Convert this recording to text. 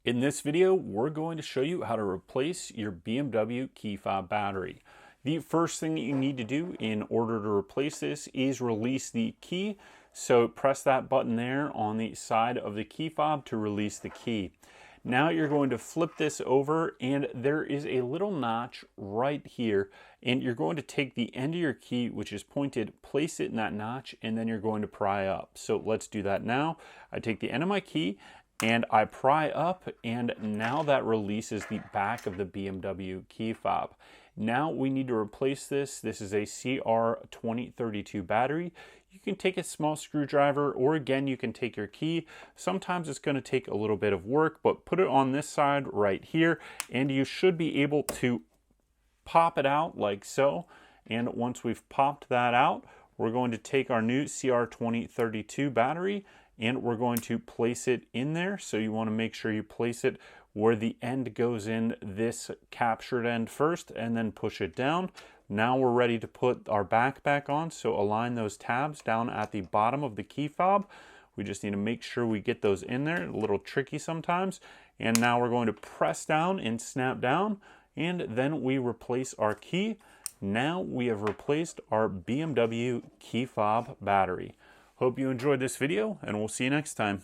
In this video, we're going to show you how to replace your BMW Key Fob battery. The first thing that you need to do in order to replace this is release the key. So press that button there on the side of the key fob to release the key. Now you're going to flip this over and there is a little notch right here, and you're going to take the end of your key, which is pointed, place it in that notch, and then you're going to pry up. So let's do that now. I take the end of my key and I pry up, and now that releases the back of the BMW key fob. Now we need to replace this. This is a CR2032 battery. You can take a small screwdriver, or again, you can take your key. Sometimes it's going to take a little bit of work, but put it on this side right here, and you should be able to pop it out like so. And once we've popped that out, we're going to take our new CR2032 battery and we're going to place it in there. So you want to make sure you place it where the end goes in, this captured end first, and then push it down. Now we're ready to put our back on. So align those tabs down at the bottom of the key fob. We just need to make sure we get those in there. A little tricky sometimes. And now we're going to press down and snap down, and then we replace our key. Now we have replaced our BMW key fob battery. Hope you enjoyed this video, and we'll see you next time.